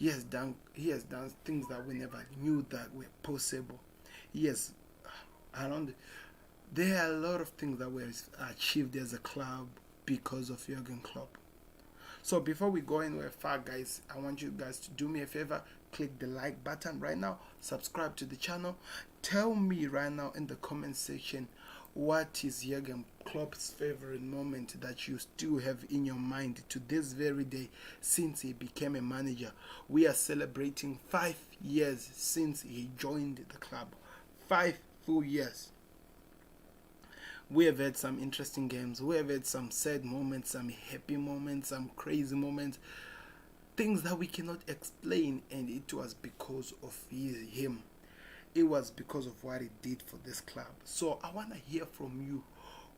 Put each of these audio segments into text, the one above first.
he has done things that we never knew that were possible. Yes, around there are a lot of things that were achieved as a club because of Jürgen Klopp. So before we go anywhere far, guys, I want you guys to do me a favor. Click the like button right now. Subscribe to the channel. Tell me right now in the comment section what is Jürgen Klopp's favorite moment that you still have in your mind to this very day since he became a manager. We are celebrating 5 years since he joined the club. 5 full years. We have had some interesting games. We have had some sad moments, some happy moments, some crazy moments. Things that we cannot explain, and it was because of him. It was because of what he did for this club. So I want to hear from you.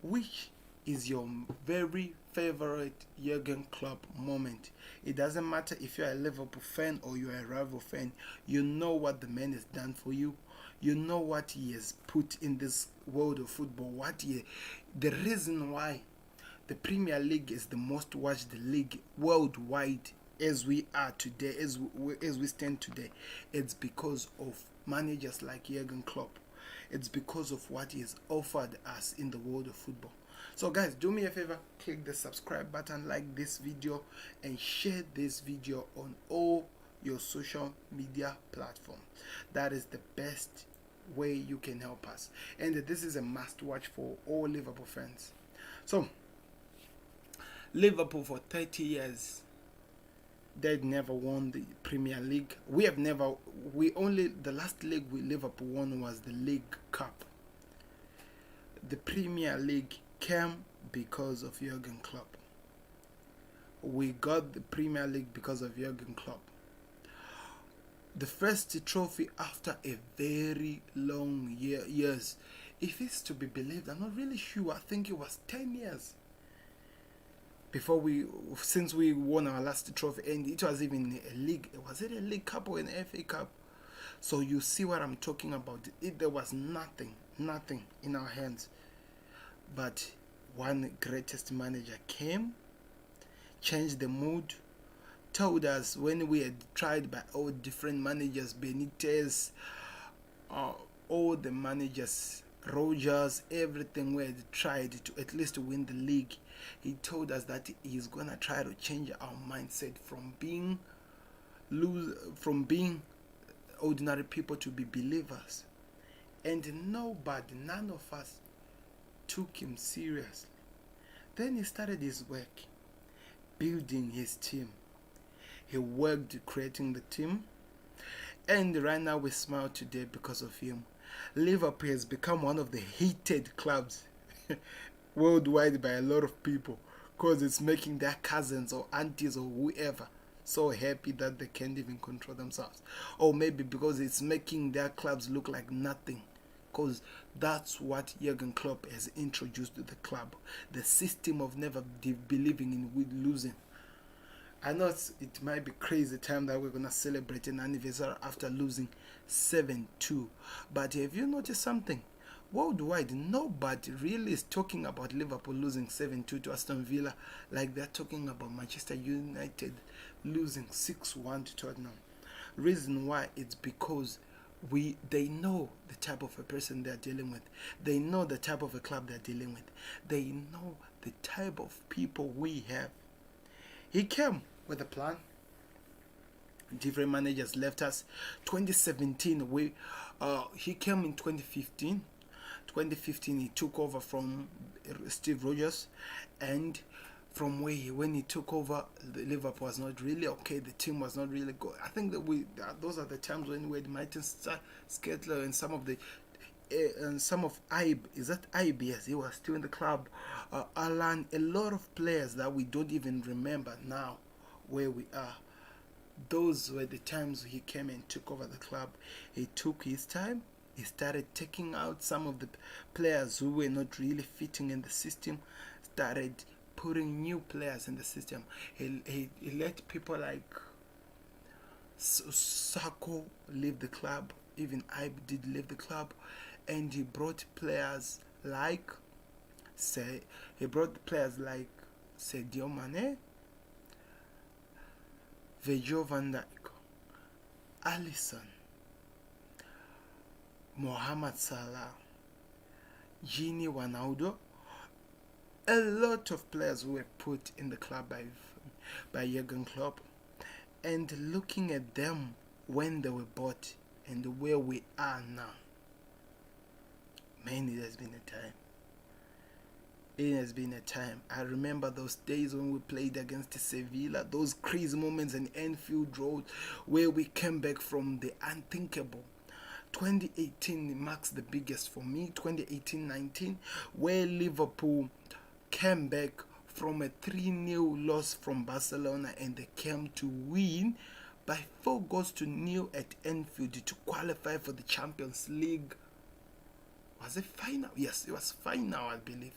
Which is your very favorite Jürgen Klopp moment? It doesn't matter if you're a Liverpool fan or you're a rival fan. You know what the man has done for you. You know what he has put in this world of football. The reason why the Premier League is the most watched league worldwide as we are today, as we stand today, it's because of managers like Jürgen Klopp. It's because of what he has offered us in the world of football. So guys, do me a favor, click the subscribe button, like this video, and share this video on all your social media platform. That is the best way you can help us, and this is a must watch for all Liverpool fans. So Liverpool for 30 years, they'd never won the Premier League. The last league Liverpool won was the League Cup. The Premier League came because of Jürgen Klopp. We got the Premier League because of Jürgen Klopp. The first trophy after a very long years. If it's to be believed, I'm not really sure. I think it was 10 years since we won our last trophy, and it was even a league. Was it a League Cup or an FA Cup? So you see what I'm talking about. There was nothing in our hands. But one greatest manager came, changed the mood, told us when we had tried by all different managers, Benitez, all the managers, Rogers, everything we had tried to at least win the league. He told us that he's gonna try to change our mindset from being ordinary people to be believers. And none of us took him seriously. Then he started his work, building his team. He worked creating the team, and right now we smile today because of him. Liverpool has become one of the hated clubs worldwide by a lot of people because it's making their cousins or aunties or whoever so happy that they can't even control themselves. Or maybe because it's making their clubs look like nothing, because that's what Jürgen Klopp has introduced to the club. The system of never believing in losing. I know it might be crazy time that we're going to celebrate an anniversary after losing 7-2. But have you noticed something? Worldwide, nobody really is talking about Liverpool losing 7-2 to Aston Villa like they're talking about Manchester United losing 6-1 to Tottenham. Reason why? It's because they know the type of a person they're dealing with. They know the type of a club they're dealing with. They know the type of people we have. He came with a plan. Different managers left us. 2017, he came in 2015. 2015, he took over from Steve Rogers, and from when he took over, the Liverpool was not really okay. The team was not really good. I think that those are the times when we had Martin Sketler and some of Ibe. Is that Ibe? Yes, he was still in the club. Alan, a lot of players that we don't even remember now where we are. Those were the times he came and took over the club. He took his time. He started taking out some of the players who were not really fitting in the system, started putting new players in the system. He let people like Sako leave the club. Even Ibe did leave the club. And he brought players like Sadio Mane, Virgil van Dijk. Alisson, Mohamed Salah, Gini Wijnaldum, a lot of players were put in the club by Jürgen Klopp. And looking at them when they were bought and where we are now, man, it has been a time. It has been a time. I remember those days when we played against Sevilla, those crazy moments in Anfield Road where we came back from the unthinkable. 2018 marks the biggest for me, 2018-19, where Liverpool came back from a 3-0 loss from Barcelona and they came to win by 4-0 at Anfield to qualify for the Champions League. Was it final? Yes, it was final, I believe.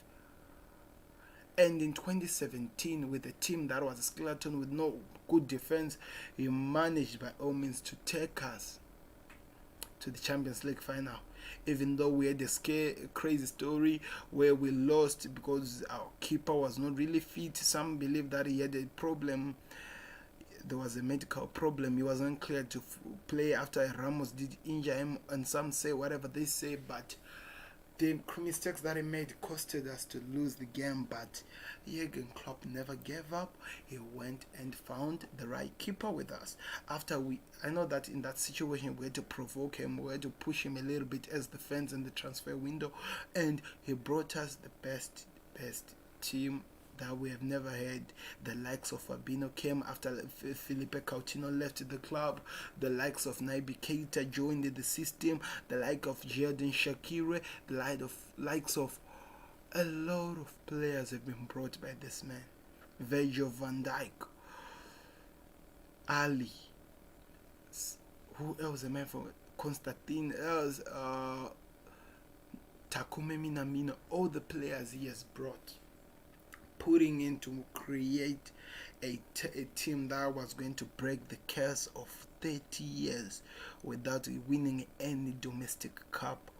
And in 2017, with a team that was a skeleton with no good defense, he managed by all means to take us to the Champions League final. Even though we had a crazy story where we lost because our keeper was not really fit. Some believe that he had a problem. There was a medical problem. He wasn't cleared to play after Ramos did injure him. And some say whatever they say, but the mistakes that he made costed us to lose the game. But Jürgen Klopp never gave up. He went and found the right keeper with us. I know that in that situation we had to provoke him, we had to push him a little bit as the fans in the transfer window, and he brought us the best team that we have never had. The likes of Firmino came after Felipe Coutinho left the club. The likes of Naby Keita joined the system. The like of Xherdan Shaqiri. The likes of a lot of players have been brought by this man. Virgil van Dijk, Ali. Who else? A man from Constantine else? Takumi Minamino. All the players he has brought, putting in to create a team that was going to break the curse of 30 years without winning any domestic cup.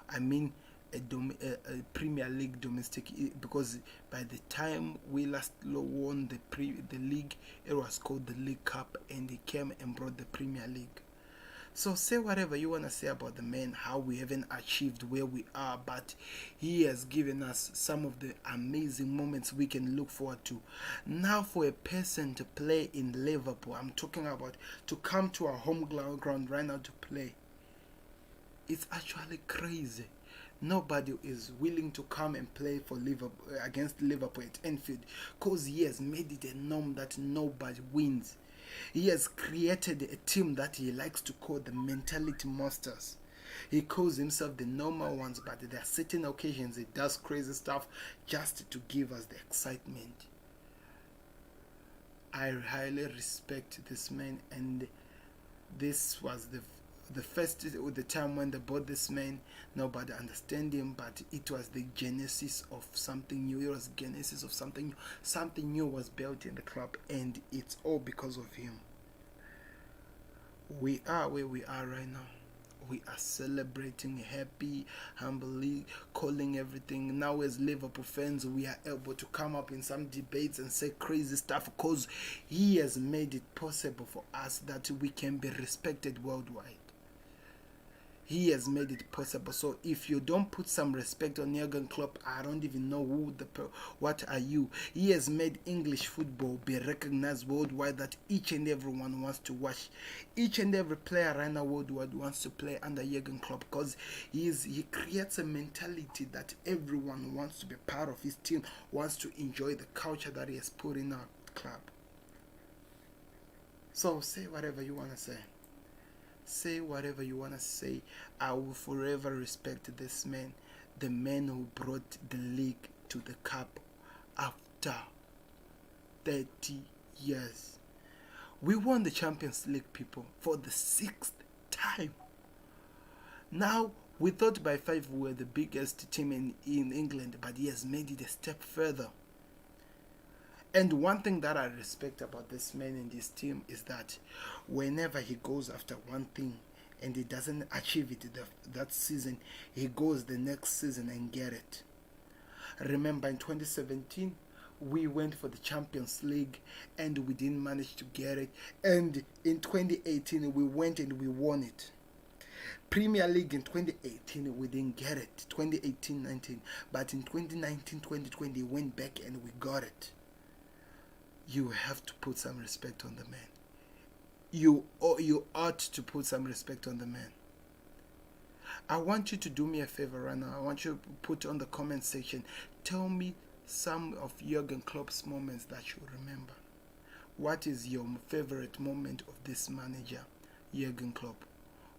I mean, a Premier League domestic, because by the time we last won the league, it was called the League Cup, and he came and brought the Premier League. So say whatever you want to say about the man, how we haven't achieved where we are, but he has given us some of the amazing moments we can look forward to. Now for a person to play in Liverpool, I'm talking about to come to our home ground right now to play, it's actually crazy. Nobody is willing to come and play for Liverpool against Liverpool at Anfield, because he has made it a norm that nobody wins. He has created a team that he likes to call the mentality monsters. He calls himself the normal ones, but there are certain occasions he does crazy stuff just to give us the excitement. I highly respect this man, and this was the time when they bought this man. Nobody understand him, but it was the genesis of something new. It was the genesis of something new. Something new was built in the club, and it's all because of him. We are where we are right now. We are celebrating, happy, humbly, calling everything. Now as Liverpool fans, we are able to come up in some debates and say crazy stuff because he has made it possible for us that we can be respected worldwide. He has made it possible. So if you don't put some respect on Jürgen Klopp, I don't even know what are you. He has made English football be recognized worldwide, that each and everyone wants to watch. Each and every player right now worldwide wants to play under Jürgen Klopp, because he creates a mentality that everyone wants to be part of his team, wants to enjoy the culture that he has put in our club. So say whatever you want to say. Say whatever you want to say. I will forever respect this man, the man who brought the league to the cup after 30 years. We won the Champions League, people, for the 6th time. Now, we thought by 5 we were the biggest team in England, but he has made it a step further. And one thing that I respect about this man and his team is that whenever he goes after one thing and he doesn't achieve it that season, he goes the next season and get it. Remember in 2017, we went for the Champions League and we didn't manage to get it. And in 2018, we went and we won it. Premier League in 2018, we didn't get it. 2018-19. But in 2019-2020, we went back and we got it. You have to put some respect on the man. You ought to put some respect on the man. I want you to do me a favor right now. I want you to put on the comment section. Tell me some of Jürgen Klopp's moments that you remember. What is your favorite moment of this manager, Jürgen Klopp?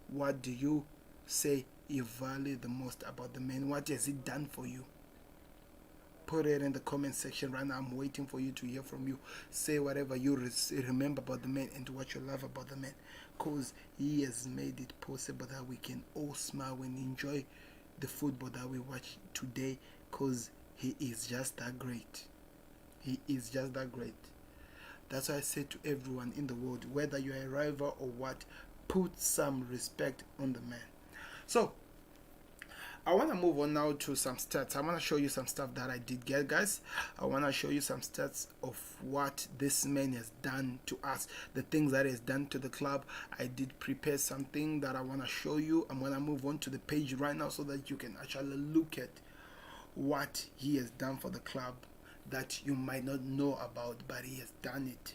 What do you say you value the most about the man? What has he done for you? Put it in the comment section right now. I'm waiting for you to hear from you. Say whatever you remember about the man and what you love about the man. Because he has made it possible that we can all smile and enjoy the football that we watch today. Because he is just that great. He is just that great. That's why I say to everyone in the world, whether you're a rival or what, put some respect on the man. So, I want to move on now to some stats. I want to show you some stuff that I did get, guys. I want to show you some stats of what this man has done to us, the things that he has done to the club. I did prepare something that I want to show you. I'm going to move on to the page right now so that you can actually look at what he has done for the club that you might not know about, but he has done it.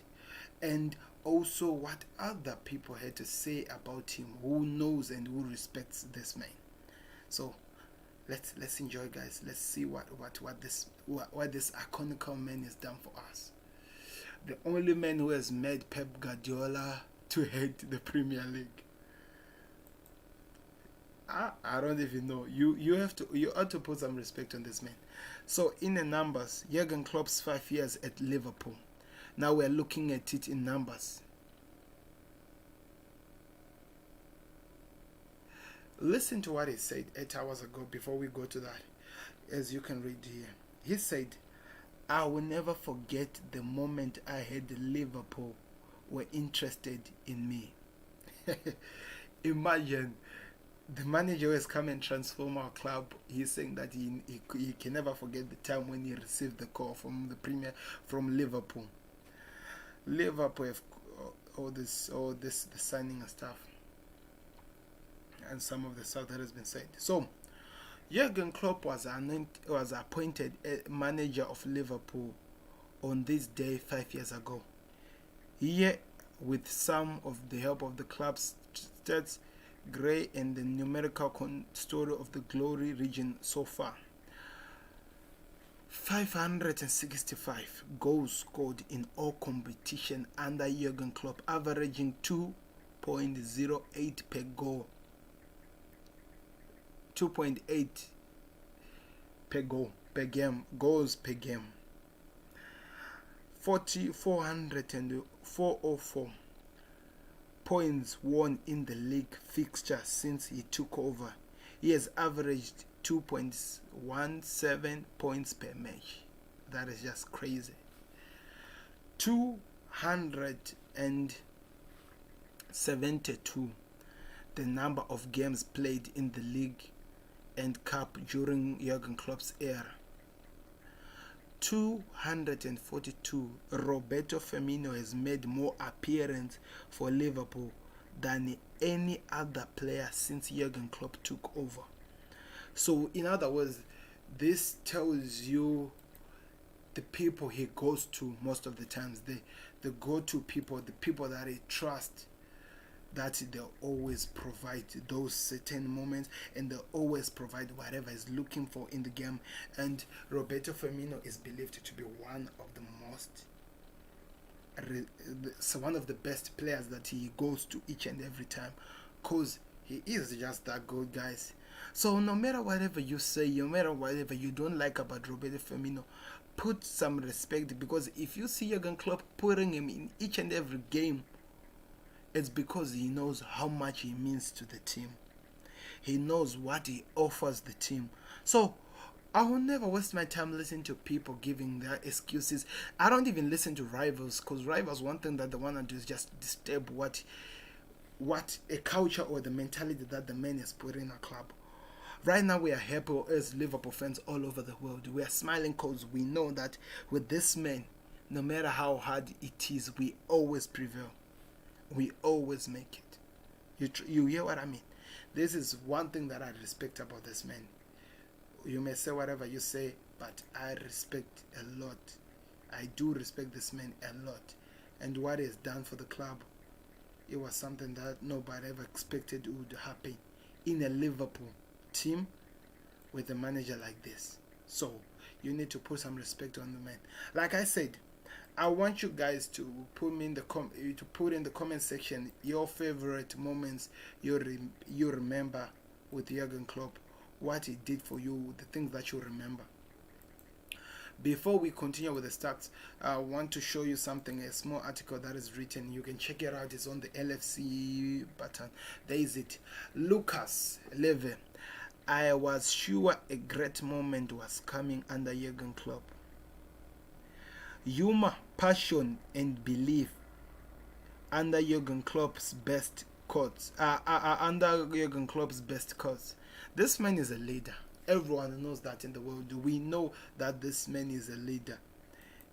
And also what other people had to say about him, who knows and who respects this man. So let's enjoy, guys. Let's see what this iconic man has done for us. The only man who has made Pep Guardiola to hate the Premier League. I don't even know. You ought to put some respect on this man. So in the numbers, Jürgen Klopp's 5 years at Liverpool. Now we're looking at it in numbers. Listen to what he said 8 hours ago before we go to that. As you can read here. He said, I will never forget the moment I heard Liverpool were interested in me. Imagine the manager has come and transformed our club. He's saying that he can never forget the time when he received the call from Liverpool. Liverpool have all this the signing and stuff, and some of the stuff that has been said. So Jürgen Klopp was appointed manager of Liverpool on this day 5 years ago. Here, with some of the help of the club's stats, Gray, and the numerical story of the glory region so far. 565 goals scored in all competition under Jürgen Klopp, averaging 2.08 per goal. 2.8 per goal per game, goals per game. 404 points won in the league fixture since he took over. He has averaged 2.17 points per match. That is just crazy. 272 the number of games played in the league and cup during Jürgen Klopp's era. 242 Roberto Firmino has made more appearances for Liverpool than any other player since Jürgen Klopp took over. So in other words, this tells you the people he goes to most of the times, the go-to people, the people that he trusts, that they'll always provide those certain moments, and they'll always provide whatever he's looking for in the game. And Roberto Firmino is believed to be one of the best players that he goes to each and every time, because he is just that good, guys. So no matter whatever you say, no matter whatever you don't like about Roberto Firmino, put some respect, because if you see Jürgen Klopp putting him in each and every game, it's because he knows how much he means to the team. He knows what he offers the team. So I will never waste my time listening to people giving their excuses. I don't even listen to rivals, because rivals, one thing that they want to do is just disturb what a culture or the mentality that the man has put in a club. Right now we are happy as Liverpool fans all over the world. We are smiling because we know that with this man, no matter how hard it is, we always prevail. We always make it. You hear what I mean? This is one thing that I respect about this man. You may say whatever you say, but I respect a lot. I do respect this man a lot. And what he has done for the club, it was something that nobody ever expected would happen in a Liverpool team with a manager like this. So you need to put some respect on the man. Like I said, I want you guys to put me in the comment section your favorite moments you remember with Jürgen Klopp, what he did for you, the things that you remember. Before we continue with the stats, I want to show you something, a small article that is written. You can check it out. It's on the LFC button. There is it. Lucas Leve. I was sure a great moment was coming under Jürgen Klopp. Humor, passion, and belief under Jürgen Klopp's best course. Under Jürgen Klopp's best course. This man is a leader. Everyone knows that in the world. We know that this man is a leader.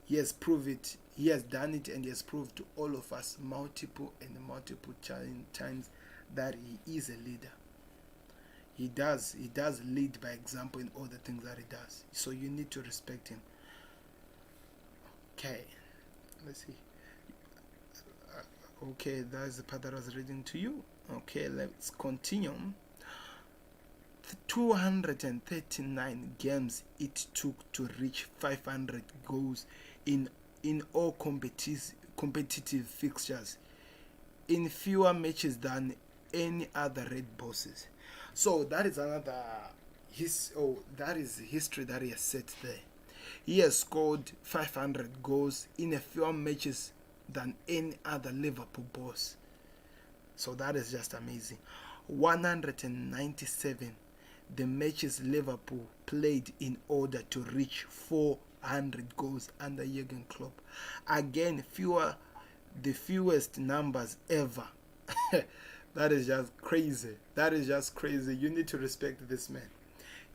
He has proved it. He has done it, and he has proved to all of us multiple times that he is a leader. He does lead by example in all the things that he does. So you need to respect him. Okay, let's see. Okay, that's the part that I was reading to you. Okay, let's continue. 239 games it took to reach 500 goals in all competitive fixtures, in fewer matches than any other Red Bosses. So that is another that is history that he has set there. He has scored 500 goals in a fewer matches than any other Liverpool boss. So that is just amazing. 197 the matches Liverpool played in order to reach 400 goals under Jürgen Klopp. Again, the fewest numbers ever. That is just crazy. That is just crazy. You need to respect this man.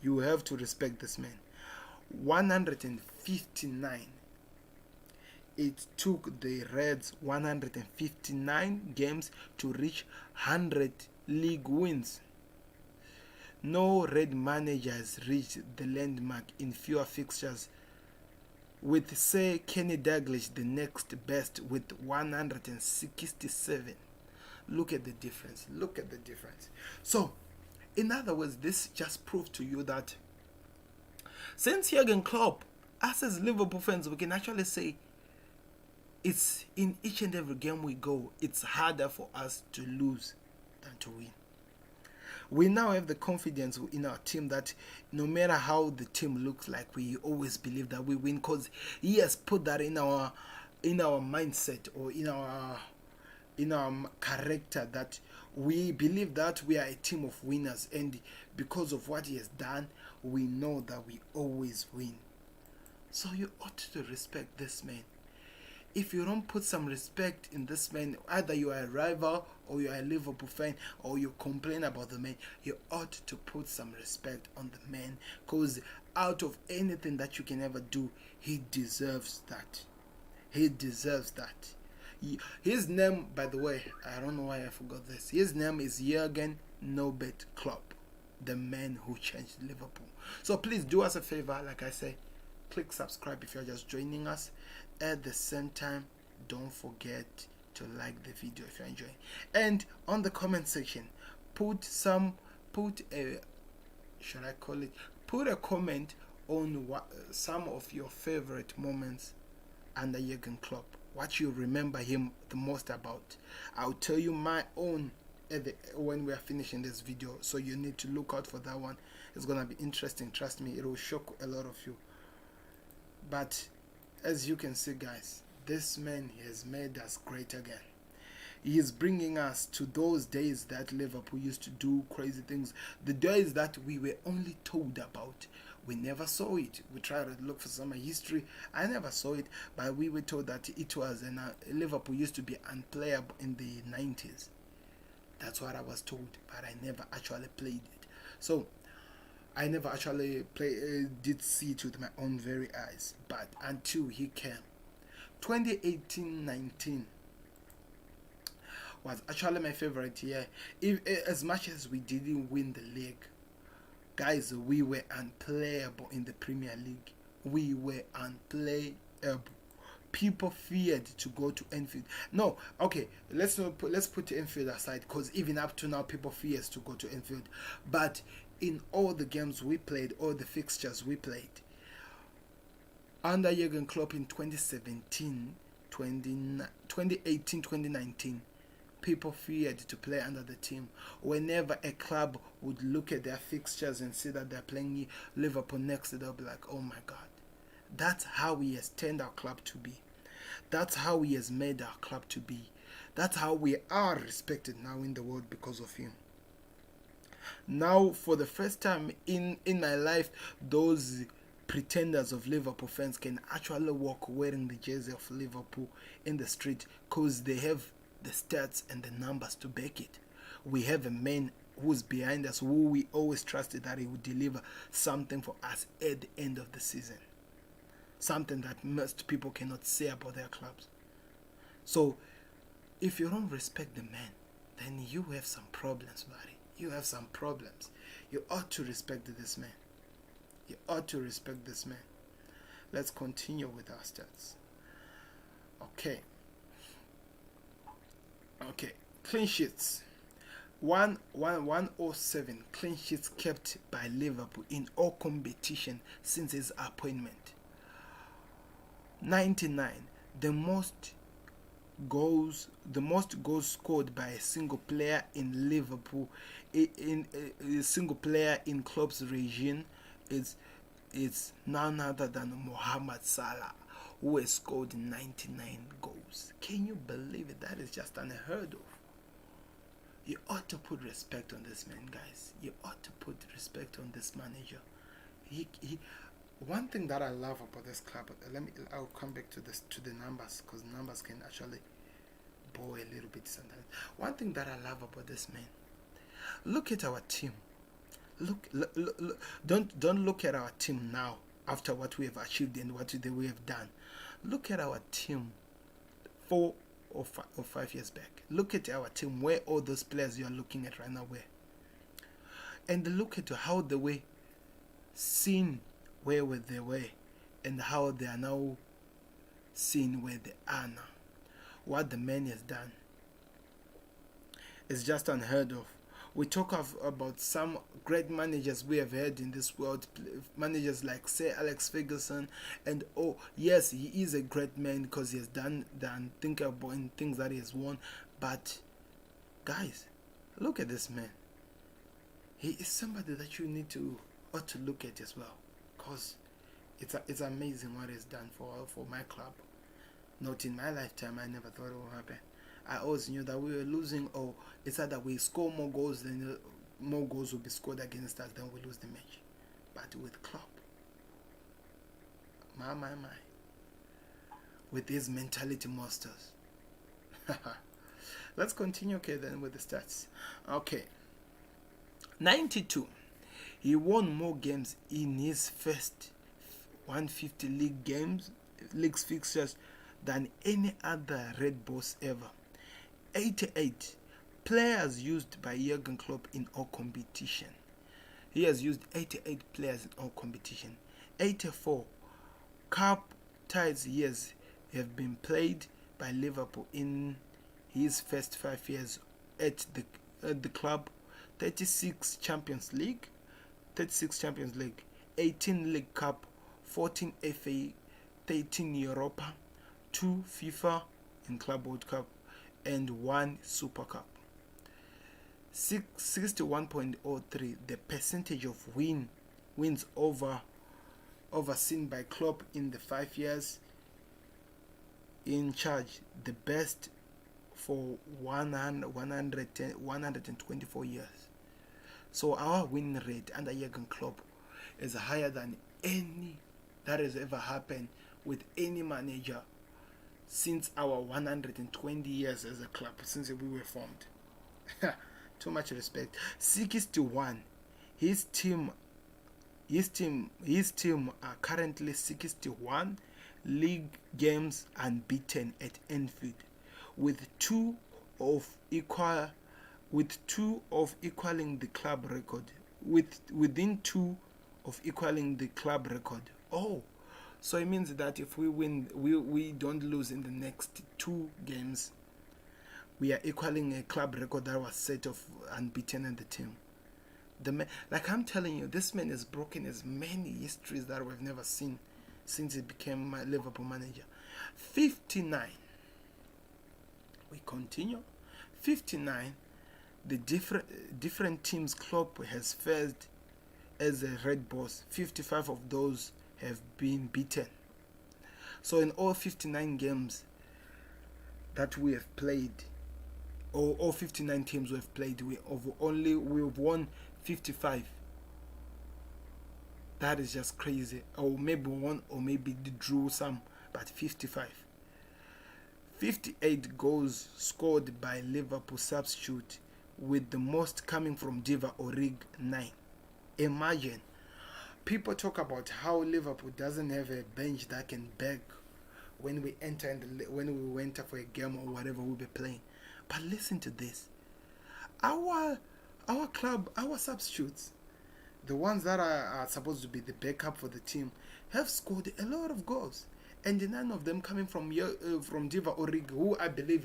You have to respect this man. 159. It took the Reds 159 games to reach 100 league wins. No Red manager has reached the landmark in fewer fixtures, with Sir Kenny Dalglish the next best with 167. Look at the difference. Look at the difference. So, in other words, this just proved to you that since Jürgen Klopp, us as Liverpool fans, we can actually say it's in each and every game we go, it's harder for us to lose than to win. We now have the confidence in our team that no matter how the team looks like, we always believe that we win, because he has put that in our mindset, or in our character, that we believe that we are a team of winners, and because of what he has done, we know that we always win. So you ought to respect this man. If you don't put some respect in this man, either you are a rival or you are a Liverpool fan, or you complain about the man, you ought to put some respect on the man, because out of anything that you can ever do, he deserves that. He deserves that. His name, by the way, I don't know why I forgot this. His name is Jürgen Norbert Klopp, the man who changed Liverpool. So please do us a favor, like I say, click subscribe if you're just joining us. At the same time, don't forget to like the video if you're enjoying. And on the comment section, put a comment on some of your favorite moments under Jürgen Klopp. What you remember him the most about. I'll tell you my own when we are finishing this video, so you need to look out for that one. It's gonna be interesting. Trust me, it will shock a lot of you. But as you can see, guys, this man has made us great again. He is bringing us to those days that Liverpool used to do crazy things, the days that we were only told about. We never saw it. We tried to look for some history. I never saw it, but we were told that it was Liverpool used to be unplayable in the 90s. That's what I was told, but I never actually played it. So I never actually did see it with my own very eyes, but until he came. 2018-19 was actually my favorite year. As much as we didn't win the league, guys, we were unplayable in the Premier League. We were unplayable. People feared to go to Anfield. No, okay, let's put Anfield aside, because even up to now, people fears to go to Anfield. But in all the games we played, all the fixtures we played, under Jürgen Klopp in 2017, 2018, 2019, people feared to play under the team. Whenever a club would look at their fixtures and see that they're playing Liverpool next, they'll be like, oh my God. That's how he has turned our club to be. That's how he has made our club to be. That's how we are respected now in the world because of him. Now, for the first time in my life, those pretenders of Liverpool fans can actually walk wearing the jersey of Liverpool in the street, because they have the stats and the numbers to back it. We have a man who's behind us, who we always trusted that he would deliver something for us at the end of the season. Something that most people cannot say about their clubs. So, if you don't respect the man, then you have some problems, buddy. You have some problems. You ought to respect this man. You ought to respect this man. Let's continue with our stats. Okay. Clean sheets. 107 clean sheets kept by Liverpool in all competition since his appointment. 99, the most goals scored by a single player in Liverpool, in a single player in Klopp's regime, is none other than Mohamed Salah, who has scored 99 goals. Can you believe it? That is just unheard of. You ought to put respect on this man, guys. You ought to put respect on this manager. One thing that I love about this club, I'll come back to the numbers, because numbers can actually bore a little bit sometimes. One thing that I love about this man, look at our team. Look, don't look at our team now after what we have achieved and what we have done. Look at our team 4 or 5 years back. Look at our team, where all those players you are looking at right now were. And look at how they were seen where they were, and how they are now seen where they are now. What the man has done is just unheard of. We talk about some great managers we have had in this world, managers like Sir Alex Ferguson, and oh yes, he is a great man because he has done the unthinkable in things that he has won. But guys, look at this man. He is somebody that you ought to look at as well, because it's amazing what he's done for my club. Not in my lifetime. I never thought it would happen. I always knew that we were losing, or it's either we score more goals will be scored against us, then we lose the match. But with Klopp, my, with these mentality monsters. Let's continue, then with the stats. Okay. 92. He won more games in his first 150 league fixtures than any other Red Bulls ever. 88. Players used by Jürgen Klopp in all competition. He has used 88 players in all competition. 84. Cup ties years have been played by Liverpool in his first 5 years at the club. 36 Champions League, 18 League Cup, 14 FA, 13 Europa, 2 FIFA and Club World Cup, and 1 Super Cup. 61.03, the percentage of wins overseen by Klopp in the 5 years in charge, the best for 124 years. So our win rate under Jürgen Klopp is higher than any that has ever happened with any manager since our 120 years as a club, since we were formed. Too much respect. 61. His team His team are currently 61 league games unbeaten at Anfield, with two of equaling the club record. Within two of equaling the club record. Oh, so it means that if we win, we don't lose in the next two games, we are equaling a club record that was set of unbeaten in the team. Like I'm telling you, this man has broken as many histories that we've never seen since he became my Liverpool manager. 59. We continue. 59. The different teams Klopp has faced as a Red Boss. 55 of those have been beaten. So in all 59 games that we have played, or all 59 teams we have played, we've won 55. That is just crazy. Or maybe one, or maybe drew some, but 55. 58 goals scored by Liverpool substitute, with the most coming from Divock Origi, 9. Imagine. People talk about how Liverpool doesn't have a bench that can beg when we enter when we enter for a game or whatever we'll be playing. But listen to this. Our club, our substitutes, the ones that are supposed to be the backup for the team, have scored a lot of goals, and none of them coming from Divock Origi, who I believe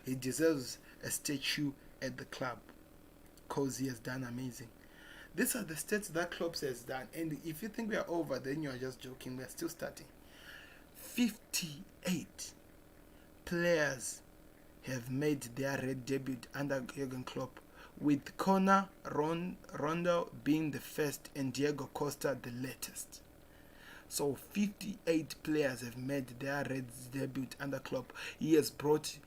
he deserves a statue at the club because he has done amazing. These are the stats that Klopp has done, and if you think we are over, then you are just joking. We are still starting. 58 players have made their red debut under Jürgen Klopp, with Conor Rondo being the first and Diego Costa the latest. So 58 players have made their red debut under Klopp. He has brought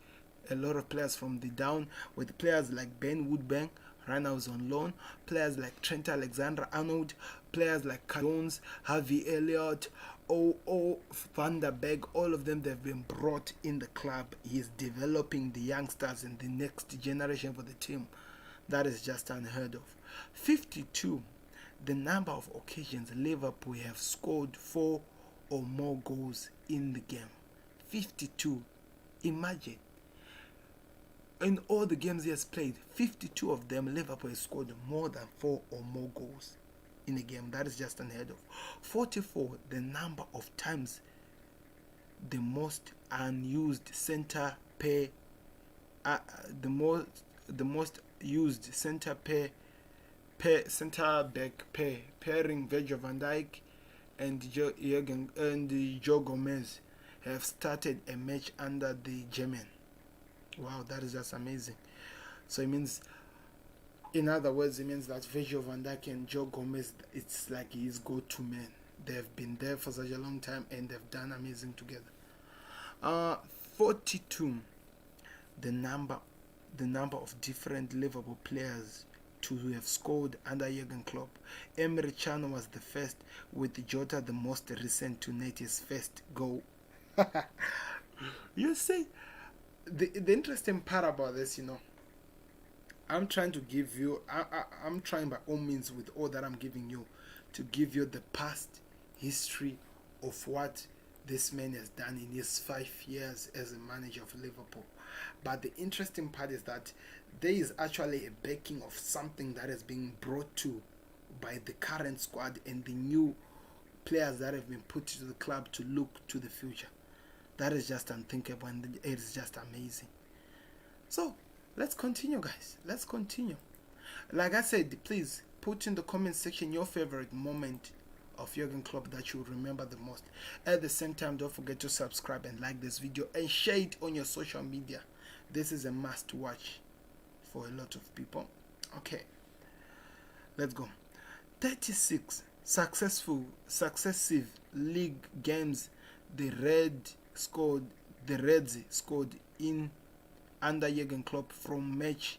a lot of players from the down, with players like Ben Woodbank, Reynolds on loan, players like Trent Alexander-Arnold, players like Jones, Harvey Elliott, Van der Beek, all of them, they've been brought in the club. He's developing the youngsters and the next generation for the team. That is just unheard of. 52, the number of occasions Liverpool have scored 4 or more goals in the game. 52. Imagine. In all the games he has played, 52 of them, Liverpool has scored more than 4 or more goals in a game. That is just unheard of. 44, the number of times the most unused centre pair, the most used centre back pair, pairing Virgil van Dijk and Joe Gomez, have started a match under the German. Wow, that is just amazing. So it means, in other words, it means that Virgil van Dijk and Joe Gomez, it's like his go-to man. They've been there for such a long time and they've done amazing together. 42, the number of different Liverpool players to have scored under Jürgen Klopp. Emre Can was the first, with Jota the most recent to net his first goal. You see, the interesting part about this, I'm trying to give you, I'm trying by all means, with all that I'm giving you, to give you the past history of what this man has done in his 5 years as a manager of Liverpool. But the interesting part is that there is actually a backing of something that is being brought to by the current squad and the new players that have been put to the club to look to the future. That is just unthinkable, and it is just amazing. So let's continue, guys. Let's continue. Like I said, please put in the comment section your favorite moment of Jürgen Klopp that you remember the most. At the same time, don't forget to subscribe and like this video and share it on your social media. This is a must watch for a lot of people. Okay, let's go. 36 successive league games the Reds scored in under Jürgen Klopp from March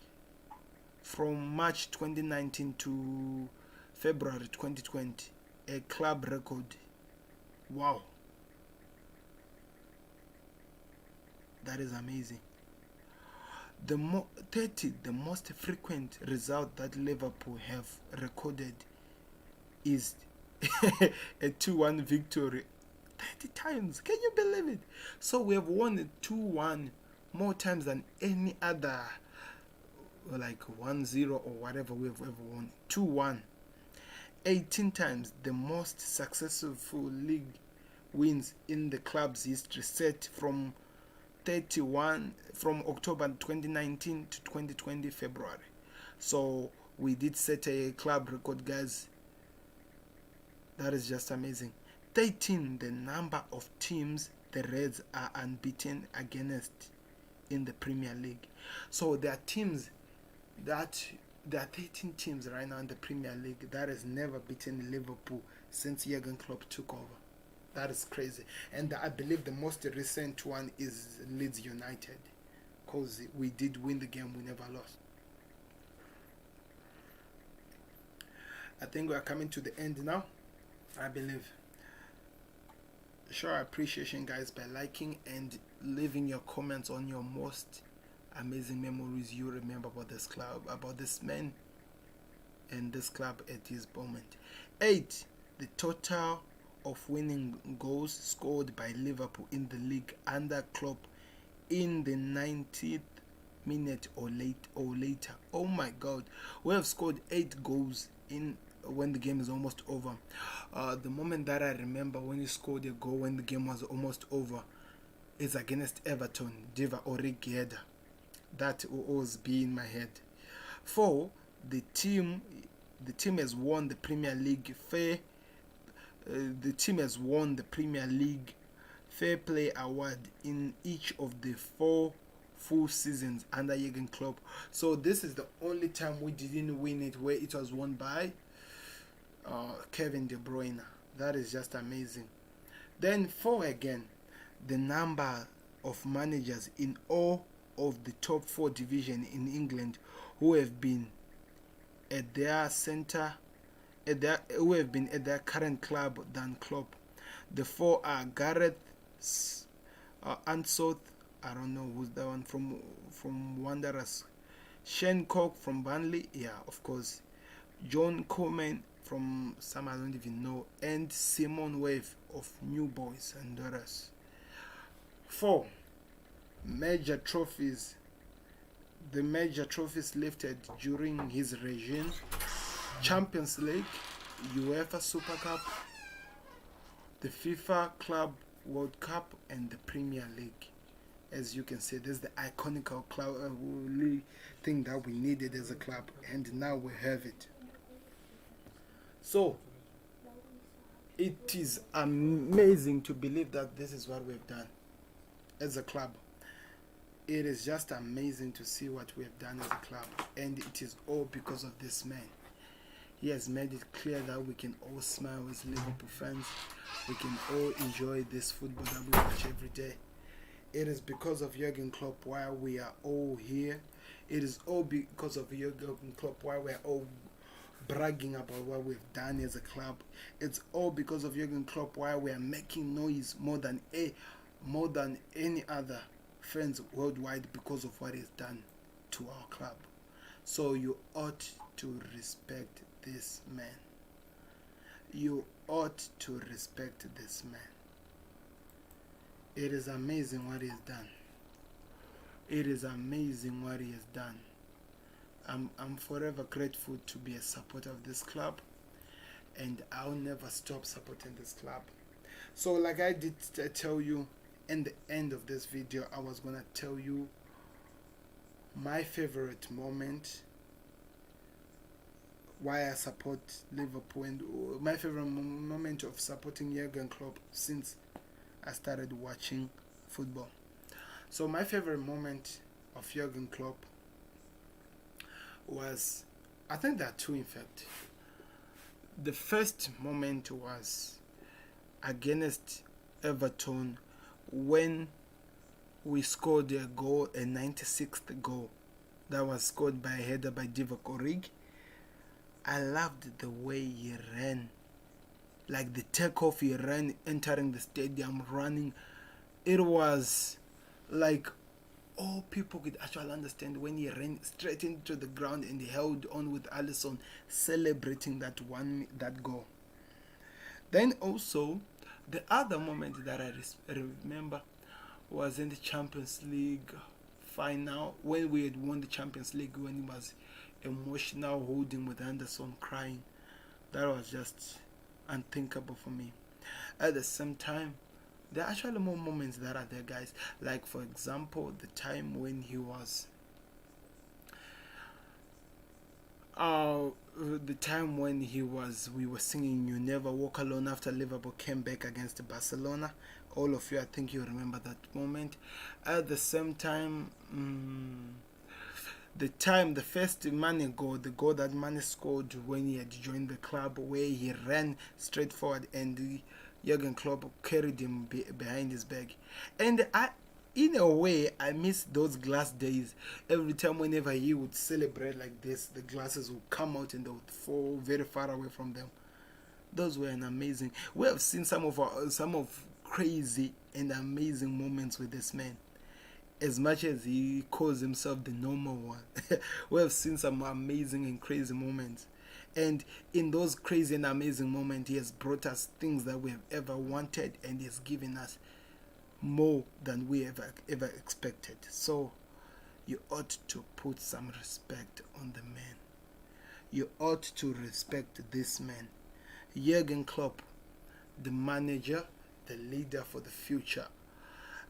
2019 to February 2020, a club record. Wow, that is amazing. The most frequent result that Liverpool have recorded is a 2-1 victory 30 times. Can you believe it? So we have won a 2-1 more times than any other, like 1-0 or whatever we have ever won. 2-1. 18 times, the most successful league wins in the club's history, set from October 2019 to 2020 February. So we did set a club record, guys. That is just amazing. 13, the number of teams the Reds are unbeaten against in the Premier League. So there are teams that there are 13 teams right now in the Premier League that has never beaten Liverpool since Jürgen Klopp took over. That is crazy. And I believe the most recent one is Leeds United, because we did win the game, we never lost. I think we are coming to the end now, I believe. Show our appreciation, guys, by liking and leaving your comments on your most amazing memories you remember about this club, about this man and this club at his moment. 8, the total of winning goals scored by Liverpool in the league under Klopp in the 90th minute or later. Oh my God, we have scored 8 goals in when the game is almost over. The moment that I remember when he scored a goal when the game was almost over is against Everton, Diva Origeda. That will always be in my head. 4, the team has won the Premier League fair. The team has won the Premier League Fair Play Award in each of the 4 full seasons under Jürgen Klopp. So this is the only time we didn't win it where it was won by Kevin De Bruyne. That is just amazing. Then 4 again, the number of managers in all of the top 4 division in England who have been at their current club than Klopp. The 4 are Gareth Ansouth, I don't know who's that one, from Wanderers. Shane Cook from Burnley, yeah, of course. John Coleman from some I don't even know, and Simon Wave of New Boys and others. 4, major trophies. The major trophies lifted during his regime: Champions League, UEFA Super Cup, the FIFA Club World Cup, and the Premier League. As you can see, this is the iconic thing that we needed as a club, and now we have it. So it is amazing to believe that this is what we've done as a club. It is just amazing to see what we have done as a club, and it is all because of this man. He has made it clear that we can all smile as Liverpool fans. We can all enjoy this football that we watch every day. It is because of Jürgen Klopp why we are all here. It is all because of Jürgen Klopp why we are all bragging about what we've done as a club. It's all because of Jürgen Klopp why we are making noise more than any other fans worldwide, because of what he's done to our club. So you ought to respect this man. You ought to respect this man. It is amazing what he has done. It is amazing what he has done. I'm forever grateful to be a supporter of this club, and I'll never stop supporting this club. So like I did tell you in the end of this video, I was gonna tell you my favorite moment why I support Liverpool, and my favorite moment of supporting Jürgen Klopp since I started watching football. So my favorite moment of Jürgen Klopp was, I think there are 2 in fact. The first moment was against Everton when we scored a goal, a 96th goal that was scored by a header by Divock Origi. I loved the way he ran, like the takeoff he ran entering the stadium, running. It was like all people could actually understand when he ran straight into the ground and he held on with Alisson, celebrating that goal. Then also, the other moment that I remember was in the Champions League final when we had won the Champions League, when it was emotional holding with Anderson crying. That was just unthinkable for me. At the same time, there are actually more moments that are there, guys. Like, for example, the time when he was uh the time when we were singing "You Never Walk Alone" after Liverpool came back against Barcelona. All of you, I think you remember that moment. At the same time, the first Mane goal, the goal that Mane scored when he had joined the club, where he ran straight forward and Jürgen Klopp carried him behind his back. And in a way, I miss those glass days. Every time, whenever he would celebrate like this, the glasses would come out and they would fall very far away from them. Those were an amazing. We have seen some of crazy and amazing moments with this man. As much as he calls himself the normal one, we have seen some amazing and crazy moments. And in those crazy and amazing moments, he has brought us things that we have ever wanted, and he has given us more than we ever expected. So you ought to put some respect on the man. You ought to respect this man, Jürgen Klopp, the manager, the leader for the future.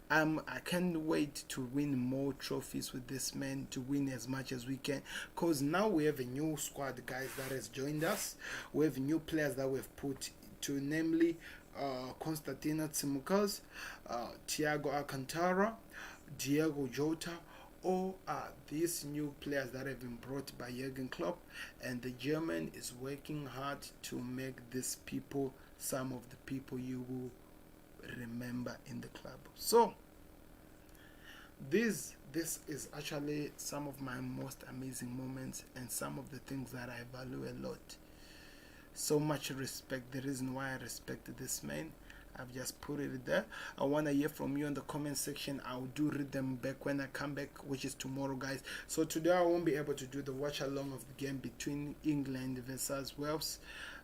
I can't wait to win more trophies with this man, to win as much as we can, because now we have a new squad, guys, that has joined us. We have new players that we've put to, namely Constantino Tsimukas, Thiago Alcantara, Diego Jota. All are these new players that have been brought by Jürgen Klopp, and the German is working hard to make these people some of the people you will remember in the club. So this is actually some of my most amazing moments and some of the things that I value a lot. So much respect. The reason why I respect this man, I've just put it there. I want to hear from you in the comment section. I'll do read them back when I come back, which is tomorrow, guys. So today I won't be able to do the watch along of the game between England versus Wales.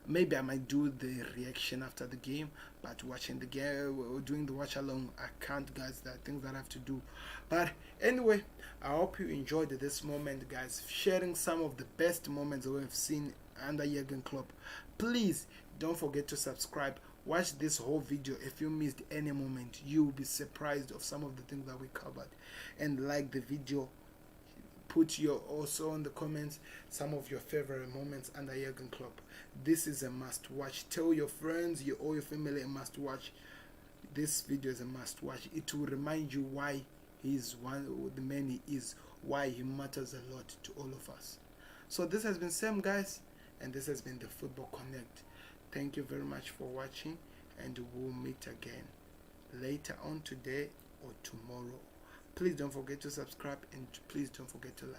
Maybe I might do the reaction after the game, but watching the game or doing the watch along, I can't, guys. There are things that I have to do. But anyway, I hope you enjoyed this moment, guys, sharing some of the best moments that we've seen under Jürgen Klopp. Please don't forget to subscribe. Watch this whole video. If you missed any moment, you will be surprised of some of the things that we covered. And like the video, put your also in the comments some of your favorite moments under Jürgen Klopp. This is a must watch. Tell your friends, all your family a must watch. This video is a must watch. It will remind you why he is the man he is, why he matters a lot to all of us. So this has been Sam, guys, and this has been the Football Connect. Thank you very much for watching, and we'll meet again later on today or tomorrow. Please don't forget to subscribe, and please don't forget to like.